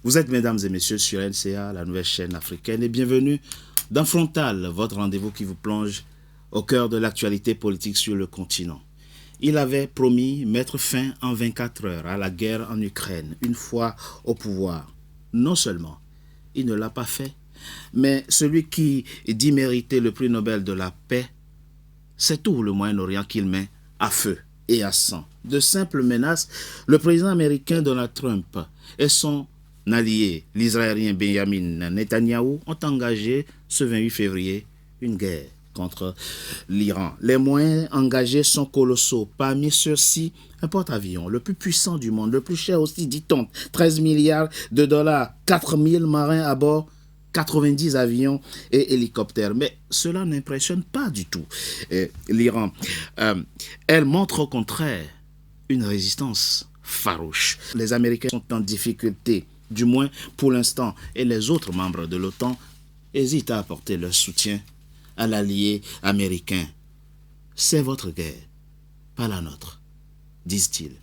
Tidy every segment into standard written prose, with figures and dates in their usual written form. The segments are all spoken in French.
Vous êtes, mesdames et messieurs, sur NCA, la nouvelle chaîne africaine, et bienvenue dans Frontal, votre rendez-vous qui vous plonge au cœur de l'actualité politique sur le continent. Il avait promis mettre fin en 24 heures à la guerre en Ukraine, une fois au pouvoir. Non seulement il ne l'a pas fait, mais celui qui dit mériter le prix Nobel de la paix, c'est tout le Moyen-Orient qu'il met à feu et à sang. De simples menaces, le président américain Donald Trump et son allié, l'Israélien Benjamin Netanyahou, ont engagé ce 28 février une guerre contre l'Iran. Les moyens engagés sont colossaux. Parmi ceux-ci, un porte-avions, le plus puissant du monde, le plus cher aussi, dit-on, 13 milliards de dollars, 4000 marins à bord, 90 avions et hélicoptères. Mais cela n'impressionne pas du tout l'Iran. Elle montre au contraire une résistance farouche. Les Américains sont en difficulté, du moins pour l'instant, et les autres membres de l'OTAN hésitent à apporter leur soutien à l'allié américain. C'est votre guerre, pas la nôtre, disent-ils.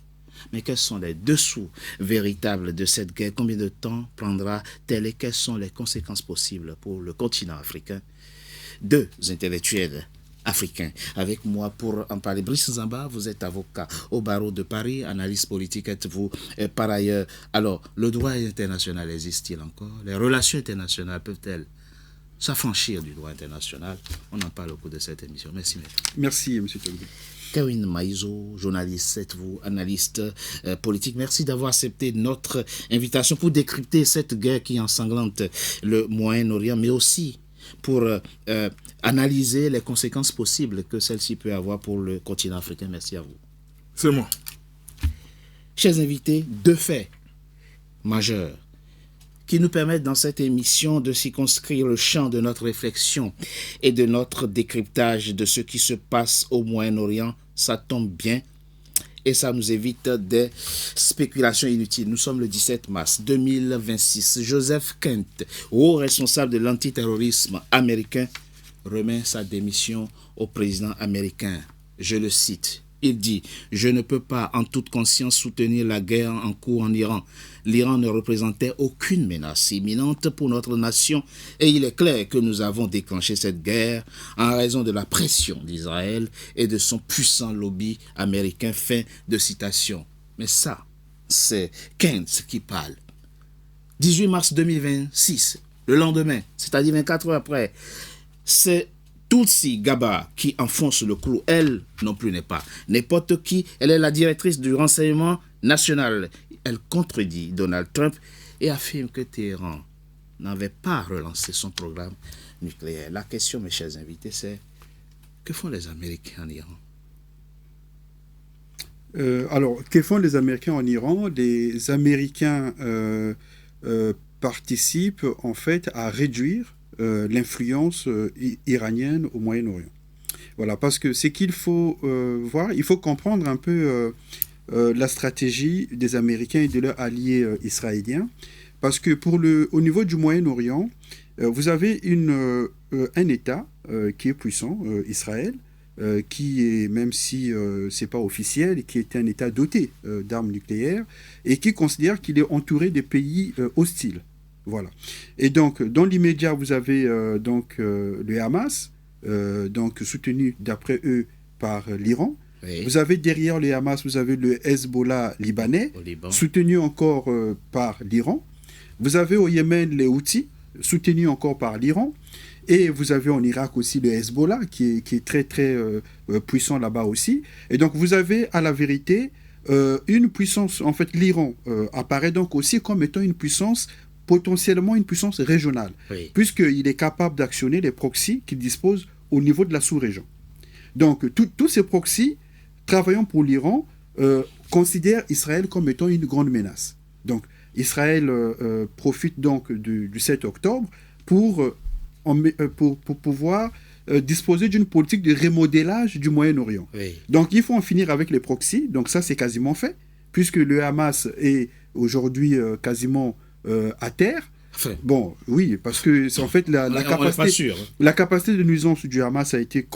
Mais quels sont les dessous véritables de cette guerre? Combien de temps prendra-t-elle et quelles sont les conséquences possibles pour le continent africain? Deux intellectuels africains avec moi pour en parler. Brice Nzamba, vous êtes avocat au barreau de Paris, analyste politique êtes-vous par ailleurs. Alors, le droit international existe-t-il encore? Les relations internationales peuvent-elles s'affranchir du droit international? On en parle au cours de cette émission. Merci. Merci, M. Togbe. Kevin Maïzo, journaliste, êtes-vous analyste politique. Merci d'avoir accepté notre invitation pour décrypter cette guerre qui ensanglante le Moyen-Orient, mais aussi pour analyser les conséquences possibles que celle-ci peut avoir pour le continent africain. Merci à vous. C'est moi. Chers invités, deux faits majeurs qui nous permettent dans cette émission de circonscrire le champ de notre réflexion et de notre décryptage de ce qui se passe au Moyen-Orient. Ça tombe bien et ça nous évite des spéculations inutiles. Nous sommes le 17 mars 2026. Joseph Kent, haut responsable de l'antiterrorisme américain, remet sa démission au président américain. Je le cite. Il dit « Je ne peux pas en toute conscience soutenir la guerre en cours en Iran. L'Iran ne représentait aucune menace imminente pour notre nation et il est clair que nous avons déclenché cette guerre en raison de la pression d'Israël et de son puissant lobby américain. » Fin de citation. Mais ça, c'est Keynes qui parle. 18 mars 2026, le lendemain, c'est-à-dire 24 heures après, c'est Tulsi Gabbard qui enfonce le clou. Elle non plus n'est pas n'importe qui. Elle est la directrice du renseignement national. Elle contredit Donald Trump et affirme que Téhéran n'avait pas relancé son programme nucléaire. La question, mes chers invités, c'est que font les Américains en Iran? Alors, que font les Américains en Iran? Les Américains participent en fait à réduire l'influence iranienne au Moyen-Orient. Voilà, parce que c'est qu'il faut voir, il faut comprendre un peu la stratégie des Américains et de leurs alliés israéliens, parce que au niveau du Moyen-Orient, vous avez un État qui est puissant, Israël, qui est, même si c'est pas officiel, qui est un État doté d'armes nucléaires et qui considère qu'il est entouré des pays hostiles. Voilà. Et donc, dans l'immédiat, vous avez le Hamas, donc soutenu d'après eux par l'Iran. Oui. Vous avez derrière le Hamas, vous avez le Hezbollah libanais, soutenu encore par l'Iran. Vous avez au Yémen les Houthis, soutenus encore par l'Iran. Et vous avez en Irak aussi le Hezbollah, qui est très très puissant là-bas aussi. Et donc, vous avez à la vérité une puissance, en fait, l'Iran apparaît donc aussi comme étant une puissance potentiellement une puissance régionale, oui, puisqu'il est capable d'actionner les proxys qu'il dispose au niveau de la sous-région. Donc, tous ces proxys, travaillant pour l'Iran, considèrent Israël comme étant une grande menace. Donc, Israël profite donc du 7 octobre pour pouvoir disposer d'une politique de remodélage du Moyen-Orient. oui. Donc, il faut en finir avec les proxys. Donc, ça, c'est quasiment fait, puisque le Hamas est aujourd'hui quasiment à terre. Enfin, Bon, oui, parce que c'est en fait on n'est pas sûr. la capacité de nuisance du Hamas a été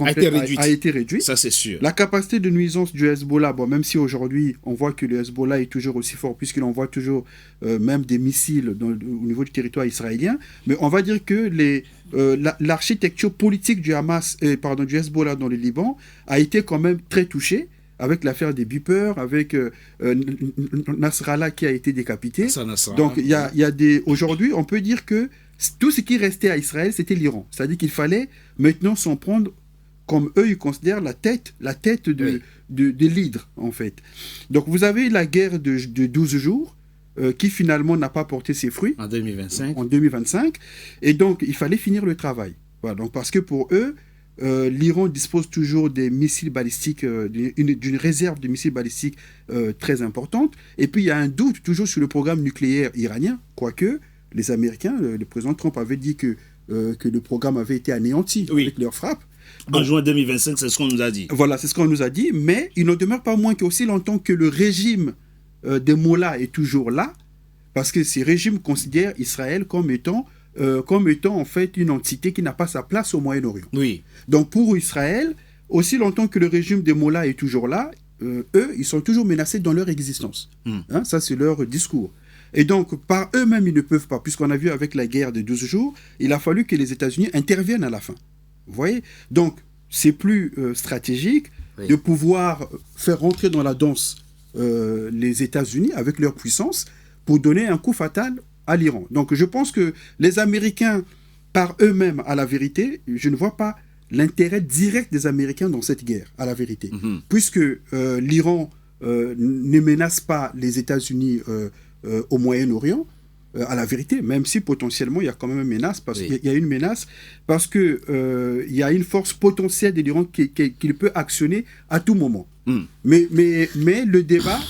réduite. Ça, c'est sûr. La capacité de nuisance du Hezbollah, bon, même si aujourd'hui on voit que le Hezbollah est toujours aussi fort puisqu'il envoie toujours même des missiles au niveau du territoire israélien, mais on va dire que l'architecture politique du du Hezbollah dans le Liban a été quand même très touchée, avec l'affaire des beepers, avec Nasrallah qui a été décapité. Donc il y a aujourd'hui, on peut dire que tout ce qui restait à Israël, c'était l'Iran. C'est-à-dire qu'il fallait maintenant s'en prendre, comme eux, ils considèrent la tête de l'hydre, en fait. Donc vous avez la guerre de 12 jours, qui finalement n'a pas porté ses fruits. En 2025. Et donc, il fallait finir le travail. Voilà, donc, parce que pour eux, l'Iran dispose toujours des missiles balistiques, d'une réserve de missiles balistiques très importante. Et puis, il y a un doute toujours sur le programme nucléaire iranien, quoique les Américains, le président Trump avait dit que le programme avait été anéanti avec leur frappe. Bon, en juin 2025, c'est ce qu'on nous a dit. Voilà, c'est ce qu'on nous a dit, mais il n'en demeure pas moins qu'aussi longtemps que le régime des Mollahs est toujours là, parce que ces régimes considèrent Israël comme étant en fait une entité qui n'a pas sa place au Moyen-Orient. Oui. Donc pour Israël, aussi longtemps que le régime des Mollahs est toujours là, eux, ils sont toujours menacés dans leur existence. Hein, ça, c'est leur discours. Et donc, par eux-mêmes, ils ne peuvent pas, puisqu'on a vu avec la guerre de 12 jours, il a fallu que les États-Unis interviennent à la fin. Vous voyez ? Donc, c'est plus stratégique de pouvoir faire rentrer dans la danse les États-Unis avec leur puissance pour donner un coup fatal à l'Iran. Donc je pense que les Américains, par eux-mêmes, à la vérité, je ne vois pas l'intérêt direct des Américains dans cette guerre, à la vérité. Puisque l'Iran ne menace pas les États-Unis au Moyen-Orient, à la vérité, même si potentiellement il y a quand même une menace, il y a une menace, parce qu'il y a une force potentielle de l'Iran qu'il peut actionner à tout moment. Mais le débat,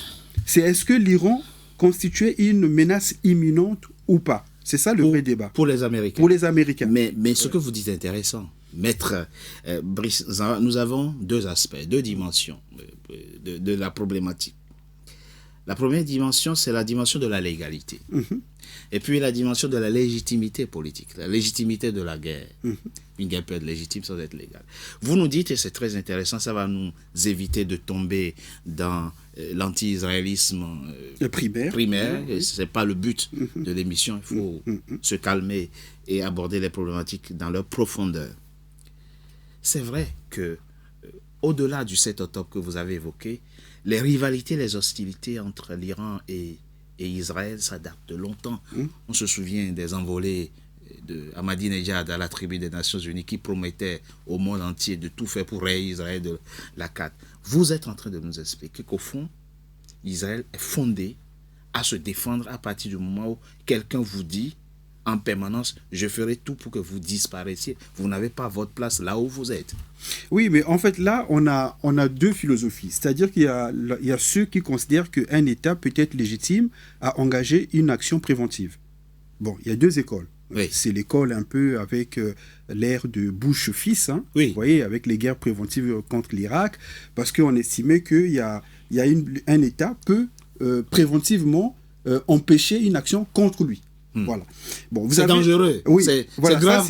c'est est-ce que l'Iran constituait une menace imminente ou pas? C'est ça le vrai débat. Pour les Américains. Pour les Américains. Mais ce que vous dites est intéressant. Maître Brice, nous avons deux aspects, deux dimensions de la problématique. La première dimension, c'est la dimension de la légalité. Et puis la dimension de la légitimité politique, la légitimité de la guerre. Une guerre peut être légitime sans être légale. Vous nous dites, et c'est très intéressant, ça va nous éviter de tomber dans l'anti-israélisme primaire. Ce n'est pas le but de l'émission. Il faut se calmer et aborder les problématiques dans leur profondeur. C'est vrai que, au-delà du 7 octobre que vous avez évoqué, les rivalités, les hostilités entre l'Iran et Israël, ça date de longtemps. On se souvient des envolées de Ahmadinejad à la tribu des Nations Unies qui promettait au monde entier de tout faire pour rayer Israël de la carte. Vous êtes en train de nous expliquer qu'au fond, Israël est fondé à se défendre à partir du moment où quelqu'un vous dit en permanence, je ferai tout pour que vous disparaissiez. Vous n'avez pas votre place là où vous êtes. Oui, mais en fait, là, on a deux philosophies. C'est-à-dire qu'il y a ceux qui considèrent qu'un État peut être légitime à engager une action préventive. Bon, il y a deux écoles. Oui. C'est l'école un peu avec l'ère de Bush-fils, hein, vous voyez, avec les guerres préventives contre l'Irak, parce qu'on estimait un État peut préventivement empêcher une action contre lui. Voilà. Bon, c'est dangereux. Oui, c'est grave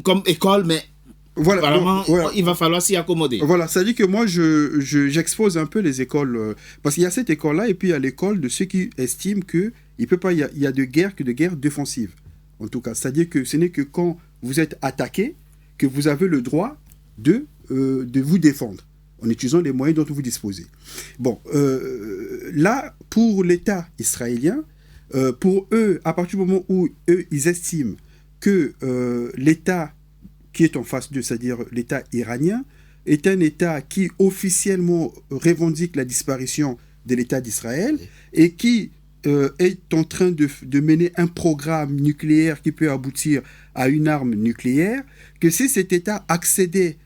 comme école, mais vraiment, il va falloir s'y accommoder. Voilà, ça dit que moi, j'expose un peu les écoles, parce qu'il y a cette école-là, et puis il y a l'école de ceux qui estiment qu'il ne peut pas, il y a de guerre que de guerre défensive. En tout cas, c'est-à-dire que ce n'est que quand vous êtes attaqué que vous avez le droit de vous défendre en utilisant les moyens dont vous disposez. Bon, là, pour l'État israélien, pour eux, à partir du moment où eux, ils estiment que l'État qui est en face d'eux, c'est-à-dire l'État iranien, est un État qui officiellement revendique la disparition de l'État d'Israël et qui est en train de mener un programme nucléaire qui peut aboutir à une arme nucléaire, que si cet État accédait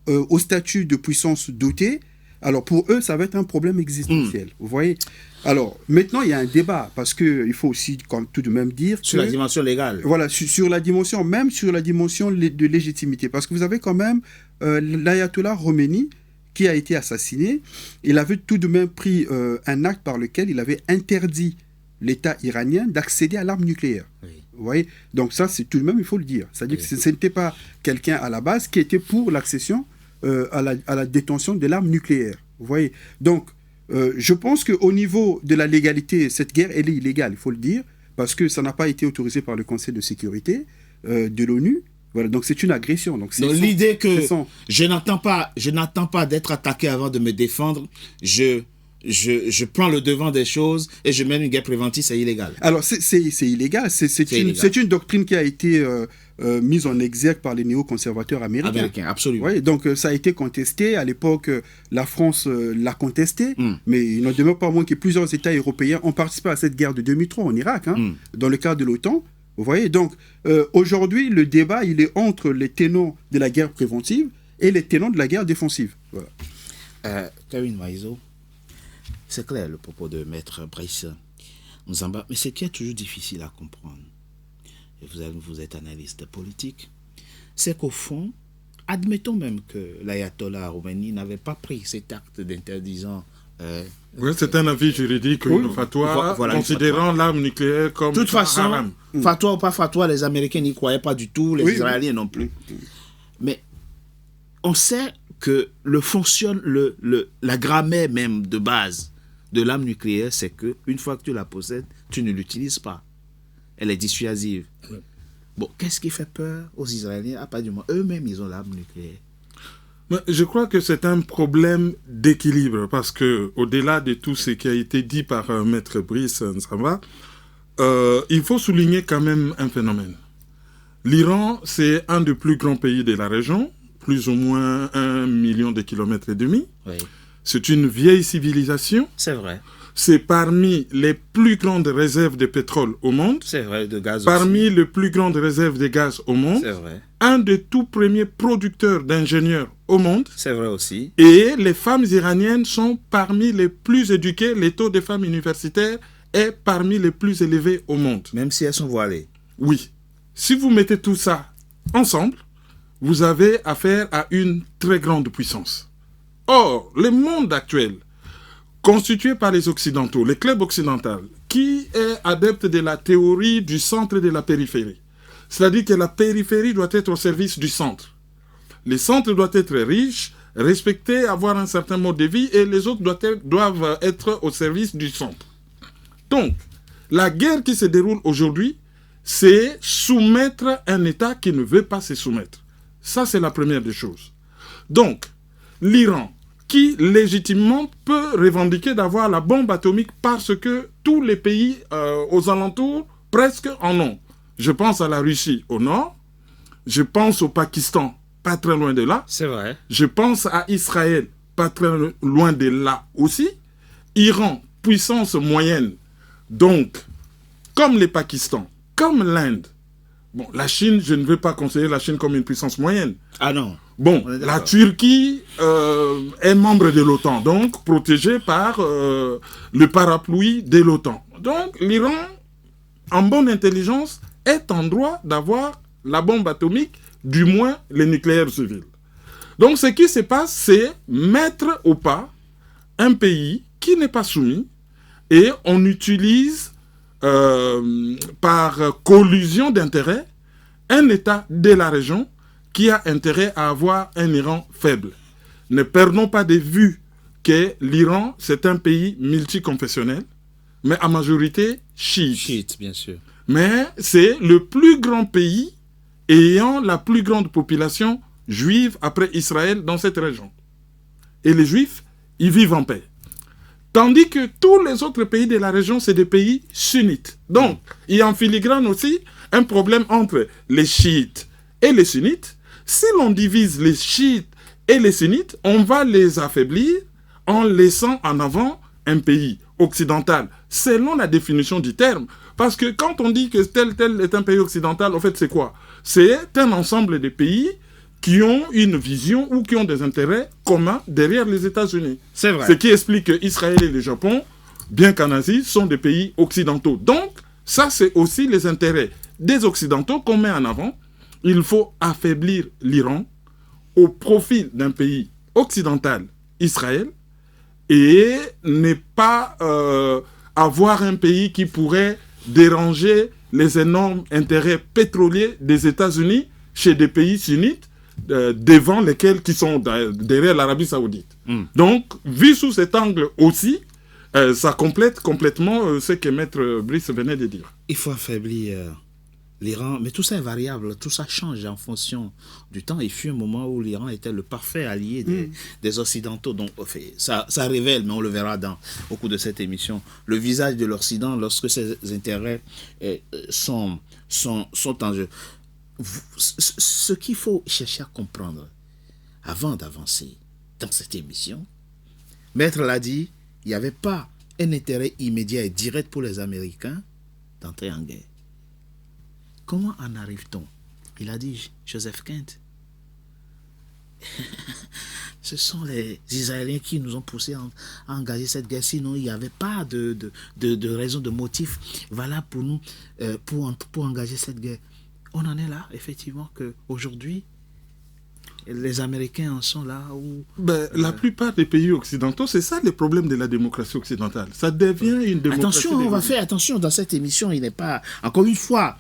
au statut de puissance dotée, alors pour eux, ça va être un problème existentiel. Vous voyez ? Alors, maintenant, il y a un débat, parce qu'il faut aussi tout de même dire... Sur la dimension légale. Voilà, sur la dimension, même sur la dimension de légitimité. Parce que vous avez quand même l'ayatollah Khomeini, qui a été assassiné. Il avait tout de même pris un acte par lequel il avait interdit l'État iranien d'accéder à l'arme nucléaire. Oui. Vous voyez? Donc ça, c'est tout de même, il faut le dire. C'est-à-dire que ce n'était pas quelqu'un à la base qui était pour l'accession à la détention de l'arme nucléaire. Vous voyez? Donc, je pense qu'au niveau de la légalité, cette guerre, elle est illégale, il faut le dire, parce que ça n'a pas été autorisé par le Conseil de sécurité de l'ONU. Voilà, donc c'est une agression. Donc l'idée que je n'attends pas d'être attaqué avant de me défendre, je prends le devant des choses et je mène une guerre préventive, c'est illégal. Alors c'est illégal, c'est une doctrine qui a été mise en exergue par les néoconservateurs américains. Absolument. Ouais, donc ça a été contesté. À l'époque, la France l'a contesté, mais il n'en demeure pas moins que plusieurs États européens ont participé à cette guerre de 2003 en Irak, dans le cadre de l'OTAN. Vous voyez, donc aujourd'hui, le débat, il est entre les tenants de la guerre préventive et les tenants de la guerre défensive. Voilà. Kevin Maïzo, c'est clair le propos de Maître Brice Nzamba, mais ce qui est toujours difficile à comprendre, et vous êtes analyste politique, c'est qu'au fond, admettons même que l'ayatollah Khomeini n'avait pas pris cet acte d'interdisant. Oui, c'est un avis juridique, le fatwa, considérant l'arme nucléaire comme de toute façon, haram. Fatwa ou pas fatwa, les Américains n'y croyaient pas du tout, les Israéliens non plus. Mais on sait que la grammaire même de base de l'arme nucléaire, c'est que une fois que tu la possèdes, tu ne l'utilises pas. Elle est dissuasive. Oui. Bon, qu'est-ce qui fait peur aux Israéliens? Pas du moins, eux-mêmes, ils ont l'arme nucléaire. Mais je crois que c'est un problème d'équilibre, parce que au-delà de tout ce qui a été dit par Maître Brice Nzamba, il faut souligner quand même un phénomène. L'Iran, c'est un des plus grands pays de la région, plus ou moins 1,5 million de kilomètres. Oui. C'est une vieille civilisation. C'est vrai. C'est parmi les plus grandes réserves de pétrole au monde. C'est vrai, de gaz parmi aussi. les plus grandes réserves de gaz au monde. C'est vrai. Un des tout premiers producteurs d'ingénieurs au monde. C'est vrai aussi. Et les femmes iraniennes sont parmi les plus éduquées. Les taux de femmes universitaires est parmi les plus élevés au monde. Même si elles sont voilées. Oui. Si vous mettez tout ça ensemble, vous avez affaire à une très grande puissance. Or, le monde actuel, constitué par les Occidentaux, les clubs occidentaux, qui est adepte de la théorie du centre et de la périphérie. C'est-à-dire que la périphérie doit être au service du centre. Les centres doivent être riches, respecter, avoir un certain mode de vie, et les autres doivent être au service du centre. Donc, la guerre qui se déroule aujourd'hui, c'est soumettre un État qui ne veut pas se soumettre. Ça, c'est la première des choses. Donc, l'Iran, qui légitimement peut revendiquer d'avoir la bombe atomique parce que tous les pays aux alentours presque en ont. Je pense à la Russie au nord, je pense au Pakistan, pas très loin de là. C'est vrai. Je pense à Israël, pas très loin de là aussi. Iran, puissance moyenne. Donc, comme les Pakistan, comme l'Inde. Bon, la Chine, je ne veux pas considérer la Chine comme une puissance moyenne. Ah non. Bon, la Turquie est membre de l'OTAN, donc protégée par le parapluie de l'OTAN. Donc l'Iran, en bonne intelligence, est en droit d'avoir la bombe atomique, du moins le nucléaire civil. Donc ce qui se passe, c'est mettre au pas un pays qui n'est pas soumis et on utilise par collusion d'intérêts un État de la région qui a intérêt à avoir un Iran faible. Ne perdons pas de vue que l'Iran, c'est un pays multiconfessionnel, mais à majorité chiite. Chiite, bien sûr. Mais c'est le plus grand pays ayant la plus grande population juive après Israël dans cette région. Et les Juifs, ils vivent en paix. Tandis que tous les autres pays de la région, c'est des pays sunnites. Donc, il y a en filigrane aussi un problème entre les chiites et les sunnites. Si l'on divise les chiites et les sunnites, on va les affaiblir en laissant en avant un pays occidental, selon la définition du terme. Parce que quand on dit que tel est un pays occidental, en fait, c'est quoi? C'est un ensemble de pays qui ont une vision ou qui ont des intérêts communs derrière les États-Unis. C'est vrai. Ce qui explique que Israël et le Japon, bien qu'en Asie, sont des pays occidentaux. Donc, ça, c'est aussi les intérêts des Occidentaux qu'on met en avant. Il faut affaiblir l'Iran au profit d'un pays occidental, Israël, et ne pas avoir un pays qui pourrait déranger les énormes intérêts pétroliers des États-Unis chez des pays sunnites devant lesquels qui sont derrière l'Arabie Saoudite. Donc, vu sous cet angle aussi, ça complète complètement ce que Maître Brice venait de dire. Il faut affaiblir l'Iran, mais tout ça est variable, tout ça change en fonction du temps. Il fut un moment où l'Iran était le parfait allié des Occidentaux. Donc, ça révèle, mais on le verra au cours de cette émission, le visage de l'Occident lorsque ses intérêts sont en jeu. Ce qu'il faut chercher à comprendre avant d'avancer dans cette émission, Maître l'a dit, il n'y avait pas un intérêt immédiat et direct pour les Américains d'entrer en guerre. Comment en arrive-t-on? Il a dit, Joseph Kent, ce sont les Israéliens qui nous ont poussés à engager cette guerre. Sinon, il n'y avait pas de raison, de motif valable pour nous pour engager cette guerre. On en est là, effectivement, qu'aujourd'hui, les Américains en sont là où... La plupart des pays occidentaux, c'est ça le problème de la démocratie occidentale. Ça devient une démocratie... Attention, on va faire attention dans cette émission. Il n'est pas... Encore une fois,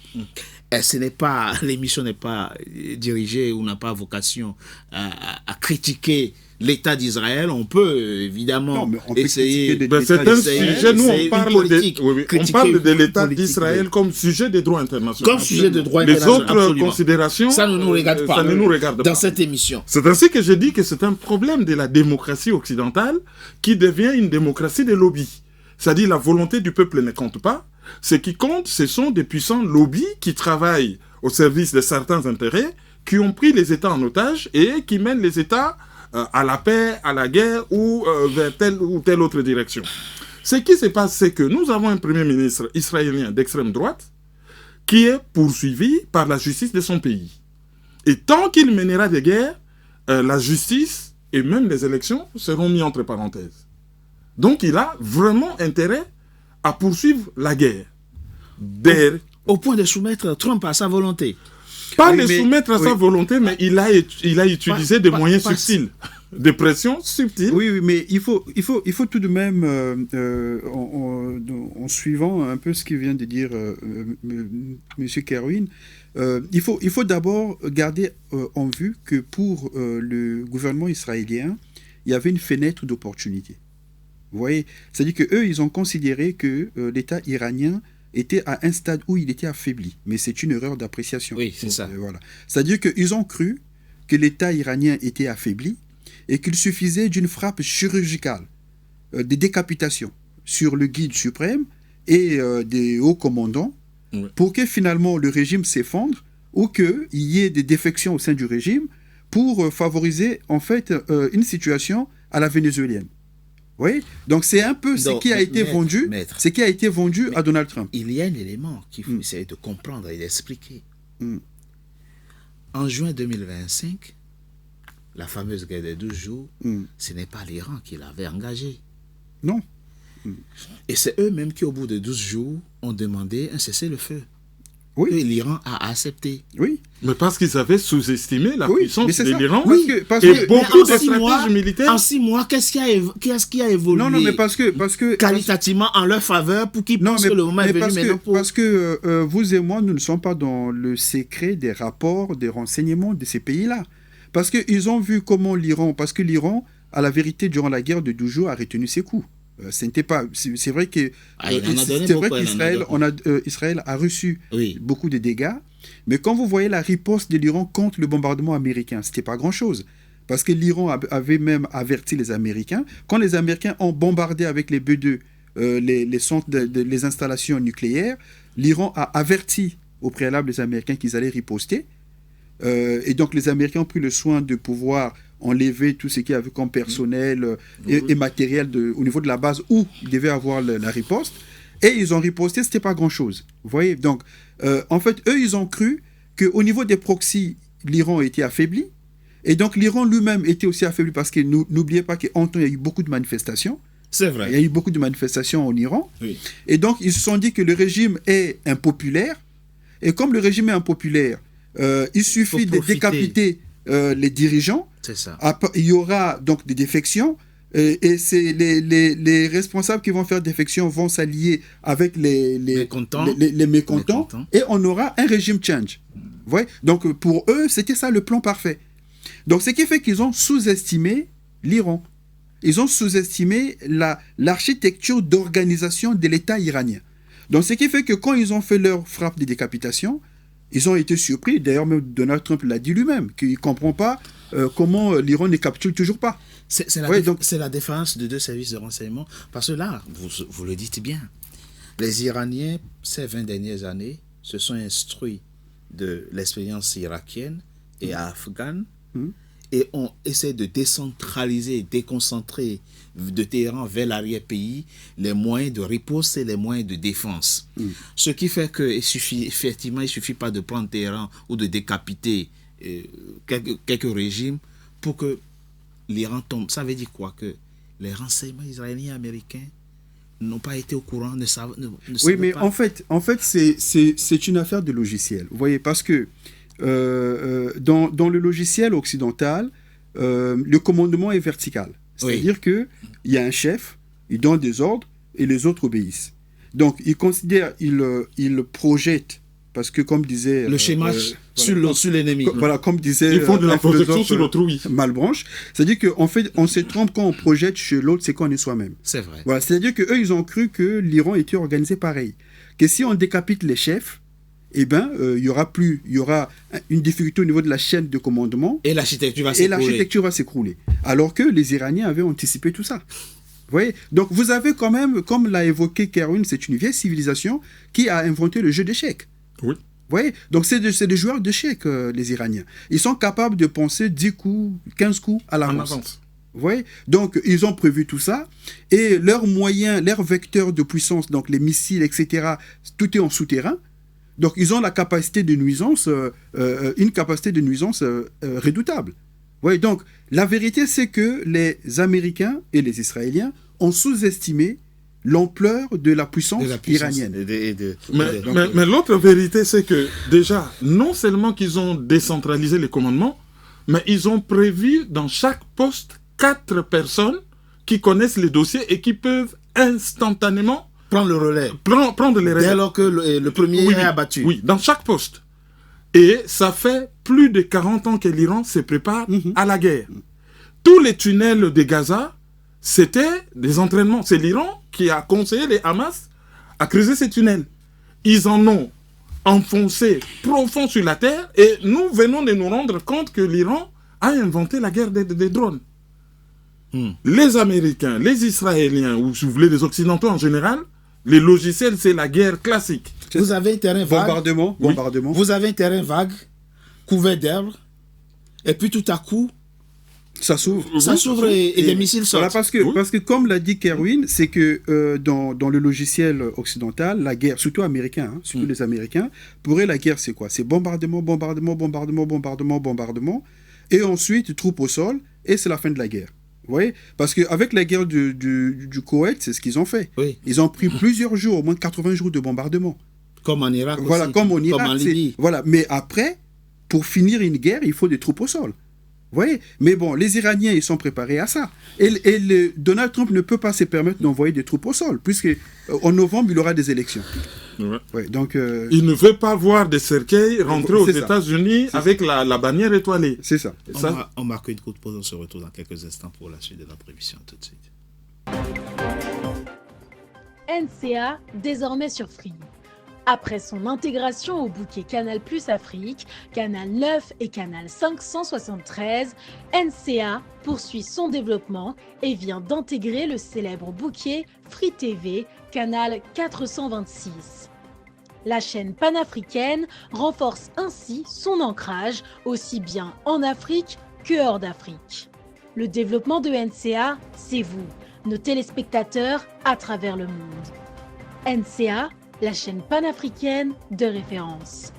l'émission n'est pas dirigée ou n'a pas vocation à critiquer l'État d'Israël. On peut évidemment essayer... C'est un sujet, nous on parle de l'État d'Israël comme sujet de droit international. Comme sujet de droit international, les autres considérations, ça ne nous regarde pas, dans cette émission. C'est ainsi que je dis que c'est un problème de la démocratie occidentale qui devient une démocratie de lobby. C'est-à-dire la volonté du peuple ne compte pas. Ce qui compte, ce sont des puissants lobbies qui travaillent au service de certains intérêts, qui ont pris les États en otage et qui mènent les États à la paix, à la guerre ou vers telle ou telle autre direction. Ce qui se passe, c'est que nous avons un premier ministre israélien d'extrême droite qui est poursuivi par la justice de son pays. Et tant qu'il mènera des guerres, la justice et même les élections seront mis entre parenthèses. Donc il a vraiment intérêt à poursuivre la guerre. Au point de soumettre Trump à sa volonté. Pas soumettre à sa volonté, mais il a utilisé des moyens subtils, des pressions subtiles. Oui, mais il faut tout de même, en suivant un peu ce que vient de dire M. Kerwin, il faut d'abord garder en vue que pour le gouvernement israélien, il y avait une fenêtre d'opportunité. Vous voyez, c'est-à-dire qu'eux, ils ont considéré que l'État iranien était à un stade où il était affaibli. Mais c'est une erreur d'appréciation. Oui, c'est ça. Voilà. C'est-à-dire qu'ils ont cru que l'État iranien était affaibli et qu'il suffisait d'une frappe chirurgicale, de décapitation sur le guide suprême et des hauts commandants pour que finalement le régime s'effondre ou qu'il y ait des défections au sein du régime pour favoriser en fait une situation à la vénézuélienne. Oui, donc c'est un peu ce qui a été vendu à Donald Trump. Il y a un élément qu'il faut essayer de comprendre et d'expliquer. En juin 2025, la fameuse guerre des 12 jours, ce n'est pas l'Iran qui l'avait engagée. Non. Et c'est eux-mêmes qui, au bout de 12 jours, ont demandé un cessez-le-feu. Oui. Et l'Iran a accepté. Oui. Mais parce qu'ils avaient sous-estimé la puissance de l'Iran. Parce que beaucoup de stratégies militaires. En 6 mois, qu'est-ce qui a évolué? Non, mais parce que qualitativement en leur faveur pour qu'ils pensent que le moment est venu maintenant pour... Parce que vous et moi, nous ne sommes pas dans le secret des rapports, des renseignements de ces pays-là. Parce qu'ils ont vu comment l'Iran... Parce que l'Iran, à la vérité, durant la guerre de 12 jours, a retenu ses coups. C'est vrai que Israël a reçu beaucoup de dégâts, mais quand vous voyez la riposte de l'Iran contre le bombardement américain, c'était pas grand-chose. Parce que l'Iran avait même averti les Américains. Quand les Américains ont bombardé avec les B-2 les centres, les installations nucléaires, l'Iran a averti au préalable les Américains qu'ils allaient riposter. Et donc les Américains ont pris le soin de pouvoir enlever tout ce qu'il y avait comme personnel et matériel au niveau de la base où il devait avoir la riposte. Et ils ont riposté, c'était pas grand-chose. Vous voyez, donc, en fait, eux, ils ont cru qu'au niveau des proxys, l'Iran était affaibli. Et donc, l'Iran lui-même était aussi affaibli parce que n'oubliez pas qu'en temps, il y a eu beaucoup de manifestations. C'est vrai. Il y a eu beaucoup de manifestations en Iran. Oui. Et donc, ils se sont dit que le régime est impopulaire. Et comme le régime est impopulaire, il suffit de décapiter les dirigeants. C'est ça. Il y aura donc des défections. Et c'est les responsables qui vont faire défection vont s'allier avec les mécontents, et on aura un régime change. Vous voyez? Donc pour eux, c'était ça le plan parfait. Donc ce qui fait qu'ils ont sous-estimé l'Iran. Ils ont sous-estimé l'architecture d'organisation de l'État iranien. Donc ce qui fait que quand ils ont fait leur frappe de décapitation, ils ont été surpris. D'ailleurs, même Donald Trump l'a dit lui-même, qu'il ne comprend pas comment l'Iran ne capture toujours pas. C'est la différence de deux services de renseignement. Parce que là, vous le dites bien, les Iraniens, ces 20 dernières années, se sont instruits de l'expérience irakienne et afghane et ont essayé de décentraliser, déconcentrer de Téhéran vers l'arrière-pays les moyens de riposte et les moyens de défense. Ce qui fait qu'il suffit pas de prendre Téhéran ou de décapiter quelques régimes pour que l'Iran tombe. Ça veut dire quoi? Que les renseignements israéliens et américains n'ont pas été au courant, ne savent oui, mais pas. en fait c'est une affaire de logiciel. Vous voyez, parce que dans le logiciel occidental, le commandement est vertical. C'est-à-dire qu'il y a un chef, il donne des ordres et les autres obéissent. Donc, il considère, il projette, parce que comme disait... Le schéma sur l'ennemi. Voilà, comme disait... Ils font de la projection sur l'autrui. Malebranche. C'est-à-dire qu'en fait, on se trompe quand on projette chez l'autre, c'est qu'on est soi-même. C'est vrai. Voilà, c'est-à-dire qu'eux, ils ont cru que l'Iran était organisé pareil. Que si on décapite les chefs, eh bien, il y aura une difficulté au niveau de la chaîne de commandement. Et l'architecture va s'écrouler. Alors que les Iraniens avaient anticipé tout ça. Vous voyez? Donc, vous avez quand même, comme l'a évoqué Kerwin, c'est une vieille civilisation qui a inventé le jeu d'échecs. Oui. Vous voyez? Donc, c'est des joueurs d'échecs, les Iraniens. Ils sont capables de penser 10 coups, 15 coups à l'avance. Vous voyez? Donc, ils ont prévu tout ça. Et leurs moyens, leurs vecteurs de puissance, donc les missiles, etc., tout est en souterrain. Donc, ils ont la capacité de nuisance, une capacité de nuisance redoutable. Oui, donc, la vérité, c'est que les Américains et les Israéliens ont sous-estimé l'ampleur de la puissance iranienne. Mais l'autre vérité, c'est que, déjà, non seulement qu'ils ont décentralisé les commandements, mais ils ont prévu dans chaque poste 4 personnes qui connaissent les dossiers et qui peuvent instantanément prendre le relais. Prendre les relais. Dès lors que le premier est abattu. Oui, dans chaque poste. Et ça fait plus de 40 ans que l'Iran se prépare à la guerre. Tous les tunnels de Gaza, c'était des entraînements. C'est l'Iran qui a conseillé les Hamas à creuser ces tunnels. Ils en ont enfoncé profond sur la terre et nous venons de nous rendre compte que l'Iran a inventé la guerre des drones. Les Américains, les Israéliens, ou si vous voulez les Occidentaux en général, les logiciels, c'est la guerre classique. Vous avez un terrain vague. Bombardement. Vous avez un terrain vague, couvert d'herbe, et puis tout à coup, ça s'ouvre. Ça s'ouvre et des missiles sortent. Voilà, parce que comme l'a dit Kerwin, c'est que dans le logiciel occidental, la guerre, surtout américain, surtout les Américains, pour eux, la guerre, c'est quoi? C'est bombardement, et ensuite troupes au sol, et c'est la fin de la guerre. Vous voyez? Parce qu'avec la guerre du Koweït, c'est ce qu'ils ont fait. Oui. Ils ont pris plusieurs jours, au moins 80 jours de bombardement. Comme en Irak voilà, aussi. Comme en Irak. Comme en Libye. Voilà. Mais après, pour finir une guerre, il faut des troupes au sol. Vous voyez? Mais bon, les Iraniens, ils sont préparés à ça. Et Donald Trump ne peut pas se permettre d'envoyer des troupes au sol, puisque en novembre, il aura des élections. Ouais. Ouais, donc, il ne veut pas voir des cercueils rentrer aux États-Unis avec la bannière étoilée. C'est ça. On marque une courte pause, on se retrouve dans quelques instants pour la suite de notre émission. Tout de suite. NCA, désormais sur Free. Après son intégration au bouquet Canal+ Afrique, Canal 9 et Canal 573, NCA poursuit son développement et vient d'intégrer le célèbre bouquet Free TV, Canal 426. La chaîne panafricaine renforce ainsi son ancrage aussi bien en Afrique que hors d'Afrique. Le développement de NCA, c'est vous, nos téléspectateurs à travers le monde. NCA, la chaîne panafricaine de référence.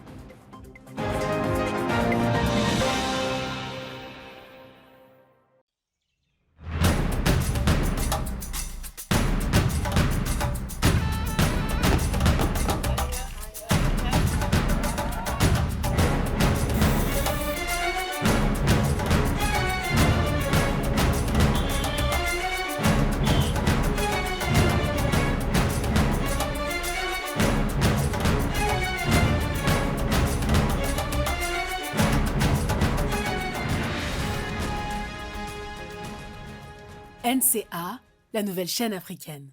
NCA, la nouvelle chaîne africaine.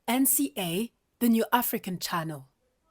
NCA, the New African Channel.